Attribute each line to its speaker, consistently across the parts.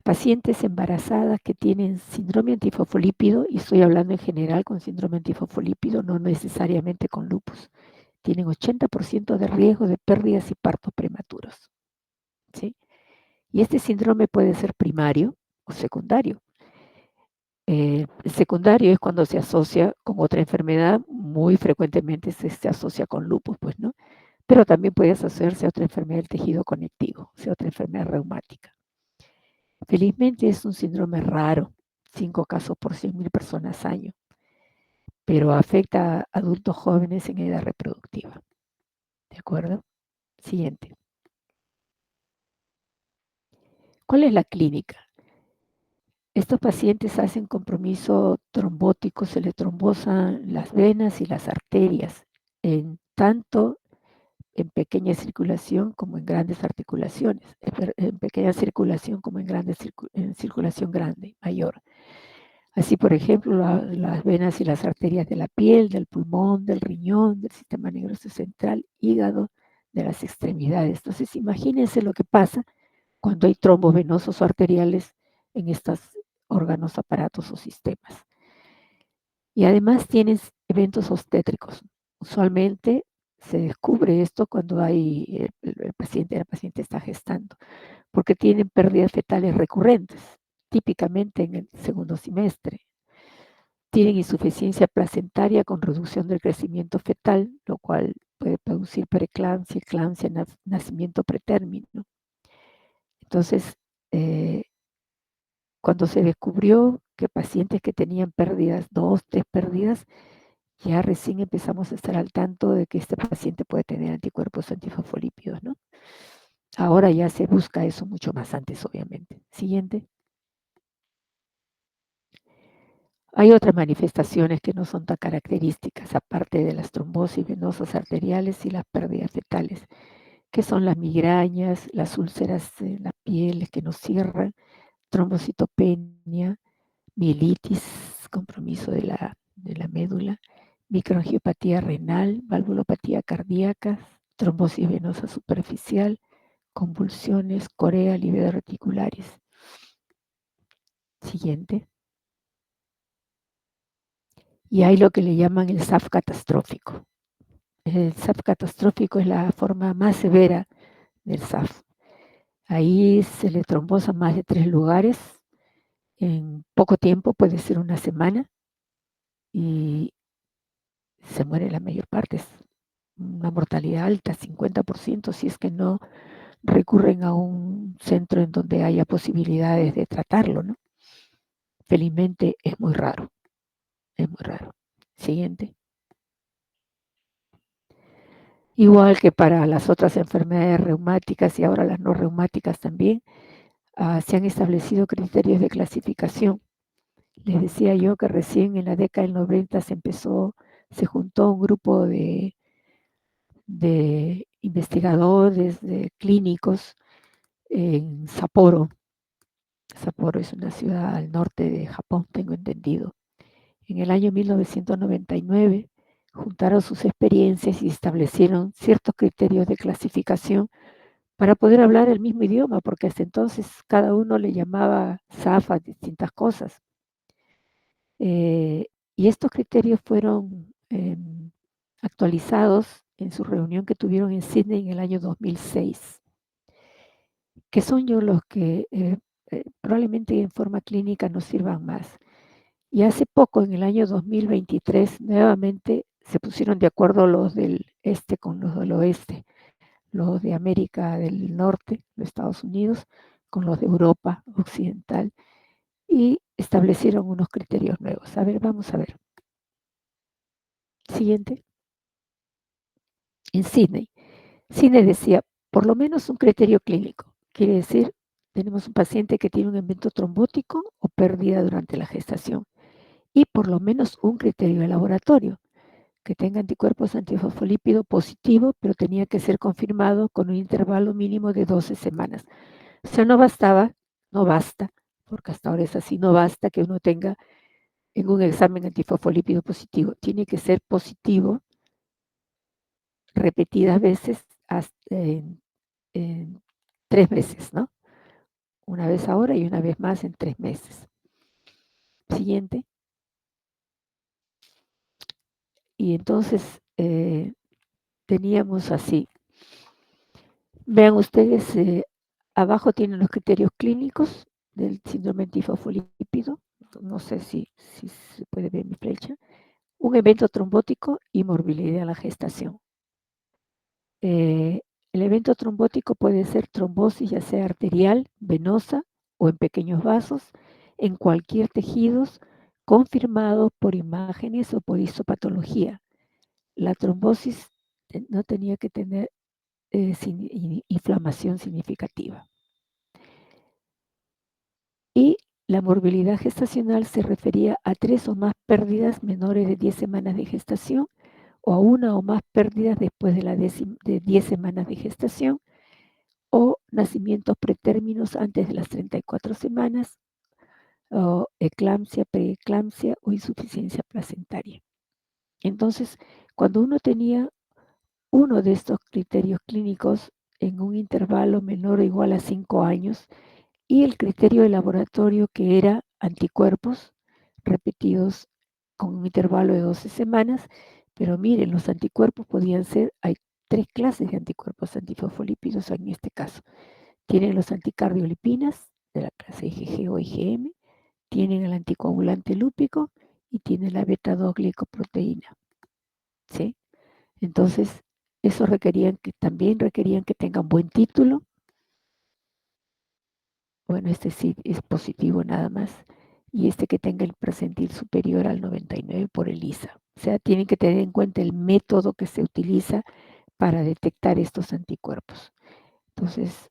Speaker 1: pacientes embarazadas que tienen síndrome antifosfolípido, y estoy hablando en general con síndrome antifosfolípido, no necesariamente con lupus, tienen 80% de riesgo de pérdidas y partos prematuros, ¿sí? Y este síndrome puede ser primario o secundario. El secundario es cuando se asocia con otra enfermedad, muy frecuentemente se asocia con lupus, pues, ¿no? Pero también puede asociarse a otra enfermedad del tejido conectivo, o sea, otra enfermedad reumática. Felizmente es un síndrome raro, 5 casos por 100.000 personas año, pero afecta a adultos jóvenes en edad reproductiva. ¿De acuerdo? Siguiente. ¿Cuál es la clínica? Estos pacientes hacen compromiso trombótico, se le trombosan las venas y las arterias, tanto en pequeña circulación como en grandes articulaciones, en pequeña circulación como en circulación grande, mayor. Así, por ejemplo, las venas y las arterias de la piel, del pulmón, del riñón, del sistema nervioso central, hígado, de las extremidades. Entonces, imagínense lo que pasa cuando hay trombos venosos o arteriales en estos órganos, aparatos o sistemas. Y además tienen eventos obstétricos. Usualmente se descubre esto cuando la paciente está gestando, porque tienen pérdidas fetales recurrentes, típicamente en el segundo semestre. Tienen insuficiencia placentaria con reducción del crecimiento fetal, lo cual puede producir preeclampsia, eclampsia, nacimiento pretérmino. Entonces, eh, cuando se descubrió que pacientes que tenían pérdidas, 2, 3 pérdidas, ya recién empezamos a estar al tanto de que este paciente puede tener anticuerpos antifosfolípidos, ¿no? Ahora ya se busca eso mucho más antes, obviamente. Siguiente. Hay otras manifestaciones que no son tan características, aparte de las trombosis venosas arteriales y las pérdidas fetales, que son las migrañas, las úlceras en la piel que no cierran, trombocitopenia, mielitis, compromiso de la médula, microangiopatía renal, valvulopatía cardíaca, trombosis venosa superficial, convulsiones, corea, livedo reticulares. Siguiente. Y hay lo que le llaman el SAF catastrófico. El SAF catastrófico es la forma más severa del SAF. Ahí se le trombosa más de 3 lugares en poco tiempo, puede ser una semana, y se muere la mayor parte. Es una mortalidad alta, 50%, si es que no recurren a un centro en donde haya posibilidades de tratarlo, ¿no? Felizmente es muy raro, es muy raro. Siguiente. Igual que para las otras enfermedades reumáticas y ahora las no reumáticas también, se han establecido criterios de clasificación. Les decía yo que recién en la década del 90 se juntó un grupo de investigadores, de clínicos en Sapporo. Sapporo es una ciudad al norte de Japón, tengo entendido. En el año 1999 juntaron sus experiencias y establecieron ciertos criterios de clasificación para poder hablar el mismo idioma, porque hasta entonces cada uno le llamaba SAF a distintas cosas. Y estos criterios fueron actualizados en su reunión que tuvieron en Sydney en el año 2006, que son yo los que probablemente en forma clínica nos sirvan más. Y hace poco, en el año 2023, nuevamente se pusieron de acuerdo los del este con los del oeste, los de América del Norte, los Estados Unidos, con los de Europa Occidental, y establecieron unos criterios nuevos. A ver, vamos a ver. Siguiente. En Sydney. Sydney decía, por lo menos un criterio clínico. Quiere decir, tenemos un paciente que tiene un evento trombótico o pérdida durante la gestación. Y por lo menos un criterio de laboratorio, que tenga anticuerpos antifosfolípido positivo, pero tenía que ser confirmado con un intervalo mínimo de 12 semanas. O sea, no basta, porque hasta ahora es así, no basta que uno tenga en un examen antifosfolípido positivo. Tiene que ser positivo repetidas veces, hasta en 3 veces, ¿no? una vez ahora y una vez más en 3 meses. Siguiente. Y entonces teníamos así. Vean ustedes, abajo tienen los criterios clínicos del síndrome antifosfolípido. No sé si se puede ver mi flecha. Un evento trombótico y morbilidad a la gestación. El evento trombótico puede ser trombosis ya sea arterial, venosa o en pequeños vasos, en cualquier tejidos, confirmado por imágenes o por histopatología. La trombosis no tenía que tener inflamación significativa. Y la morbilidad gestacional se refería a 3 o más pérdidas menores de 10 semanas de gestación o a una o más pérdidas después de 10 semanas de gestación o nacimientos pretérminos antes de las 34 semanas o eclampsia, preeclampsia o insuficiencia placentaria. Entonces, cuando uno tenía uno de estos criterios clínicos en un intervalo menor o igual a 5 años, y el criterio de laboratorio que era anticuerpos repetidos con un intervalo de 12 semanas, pero miren, los anticuerpos podían ser, hay 3 clases de anticuerpos antifosfolípidos en este caso. Tienen los anticardiolipinas de la clase IgG o IgM, tienen el anticoagulante lúpico y tienen la beta-2-glicoproteína, ¿sí? Entonces, eso también requerían que tengan buen título. Bueno, este sí es positivo nada más. Y este que tenga el percentil superior al 99 por ELISA. O sea, tienen que tener en cuenta el método que se utiliza para detectar estos anticuerpos. Entonces,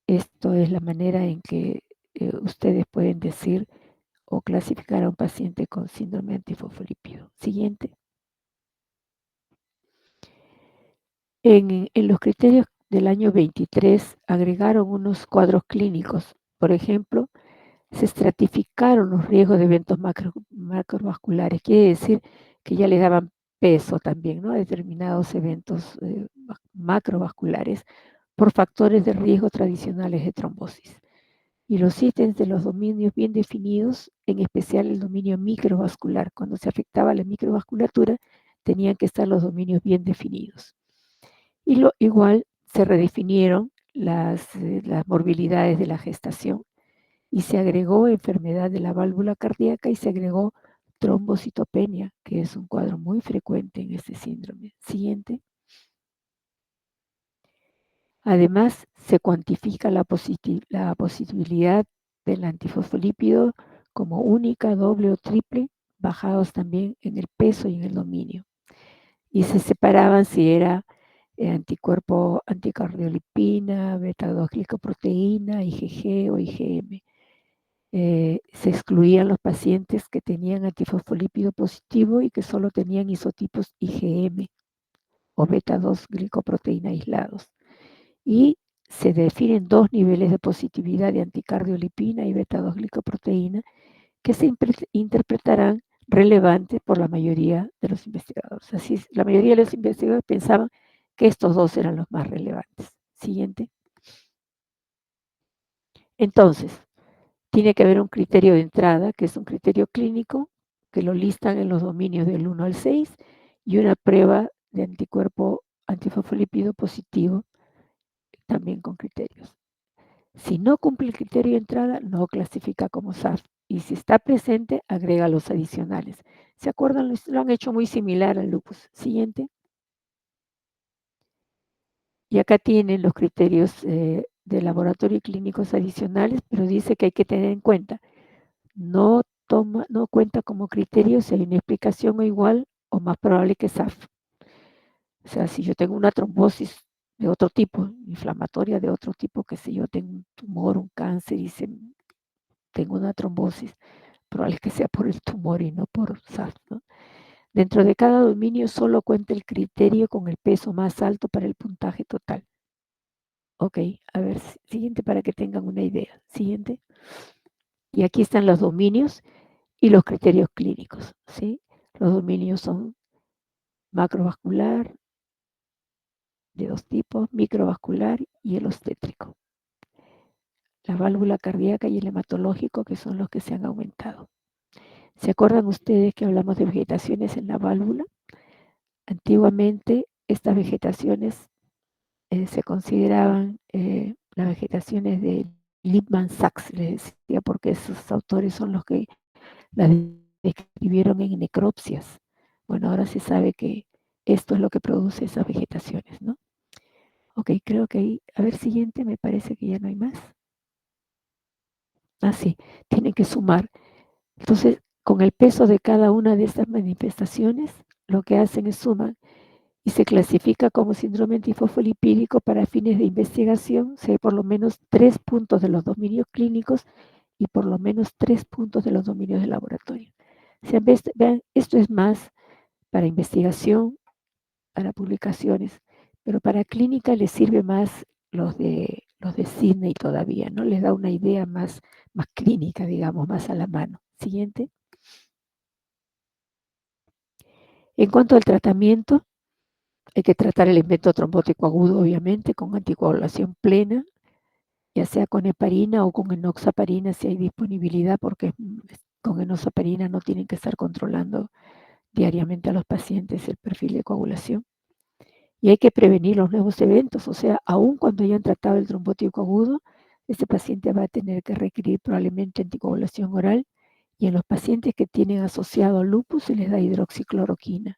Speaker 1: esto es la manera en que ustedes pueden decir o clasificar a un paciente con síndrome antifosfolípido. Siguiente. En los criterios del año 23 agregaron unos cuadros clínicos. Por ejemplo, se estratificaron los riesgos de eventos macrovasculares. Quiere decir que ya le daban peso también, ¿no?, a determinados eventos macrovasculares por factores de riesgo tradicionales de trombosis. Y los ítems de los dominios bien definidos, en especial el dominio microvascular. Cuando se afectaba la microvasculatura, tenían que estar los dominios bien definidos. Y igual se redefinieron las morbilidades de la gestación y se agregó enfermedad de la válvula cardíaca y se agregó trombocitopenia, que es un cuadro muy frecuente en este síndrome. Siguiente. Además, se cuantifica la posibilidad del antifosfolípido como única, doble o triple, bajados también en el peso y en el dominio. Y se separaban si era anticuerpo anticardiolipina, beta-2-glicoproteína, IgG o IgM. Se excluían los pacientes que tenían antifosfolípido positivo y que solo tenían isotipos IgM o beta-2-glicoproteína aislados. Y se definen 2 niveles de positividad de anticardiolipina y beta-2-glicoproteína que se interpretarán relevantes por la mayoría de los investigadores. Así es, la mayoría de los investigadores pensaban que estos 2 eran los más relevantes. Siguiente. Entonces, tiene que haber un criterio de entrada, que es un criterio clínico, que lo listan en los dominios del 1 al 6, y una prueba de anticuerpo antifosfolípido positivo, también con criterios. Si no cumple el criterio de entrada, no clasifica como SAF. Y si está presente, agrega los adicionales. ¿Se acuerdan? Lo han hecho muy similar al lupus. Siguiente. Y acá tienen los criterios de laboratorio y clínicos adicionales, pero dice que hay que tener en cuenta, no cuenta como criterio si hay una explicación o igual o más probable que SAF. O sea, si yo tengo una trombosis de otro tipo, inflamatoria de otro tipo, que si yo tengo un tumor, un cáncer y tengo una trombosis, probable que sea por el tumor y no por SAF, ¿no? Dentro de cada dominio solo cuenta el criterio con el peso más alto para el puntaje total. Ok, a ver, siguiente para que tengan una idea. Siguiente. Y aquí están los dominios y los criterios clínicos, ¿sí? Los dominios son macrovascular, de 2 tipos, microvascular y el obstétrico. la válvula cardíaca y el hematológico, que son los que se han aumentado. ¿Se acuerdan ustedes que hablamos de vegetaciones en la válvula? Antiguamente estas vegetaciones se consideraban las vegetaciones de Lippmann-Sachs, les decía, porque esos autores son los que las describieron en necropsias. Bueno, ahora se sabe que esto es lo que produce esas vegetaciones, ¿no? Ok, creo que ahí, a ver, siguiente, me parece que ya no hay más. Ah, sí, tienen que sumar. Entonces, con el peso de cada una de estas manifestaciones, lo que hacen es sumar y se clasifica como síndrome antifosfolipídico para fines de investigación, si hay por lo menos 3 puntos de los dominios clínicos y por lo menos 3 puntos de los dominios de laboratorio. Vean, esto es más para investigación, para publicaciones, pero para clínica les sirve más los de Sydney todavía, ¿no? Les da una idea más clínica, digamos, más a la mano. Siguiente. En cuanto al tratamiento, hay que tratar el evento trombótico agudo, obviamente, con anticoagulación plena, ya sea con heparina o con enoxaparina si hay disponibilidad, porque con enoxaparina no tienen que estar controlando diariamente a los pacientes el perfil de coagulación. Y hay que prevenir los nuevos eventos, o sea, aun cuando hayan tratado el trombótico agudo, este paciente va a tener que requerir probablemente anticoagulación oral, y en los pacientes que tienen asociado lupus se les da hidroxicloroquina.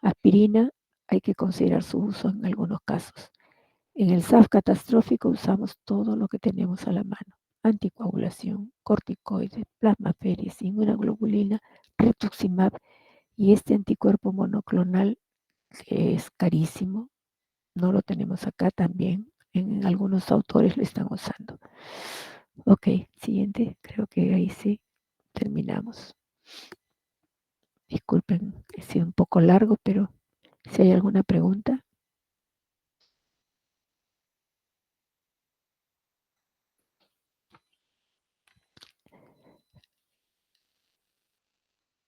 Speaker 1: Aspirina hay que considerar su uso en algunos casos. En el SAF catastrófico usamos todo lo que tenemos a la mano: anticoagulación, corticoides, plasmaféresis, inmunoglobulina, rituximab y este anticuerpo monoclonal que es carísimo, no lo tenemos acá también. En algunos autores lo están usando. Ok, siguiente. Creo que ahí sí terminamos. Disculpen, he sido un poco largo, pero si hay alguna pregunta,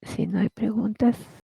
Speaker 1: si no hay preguntas.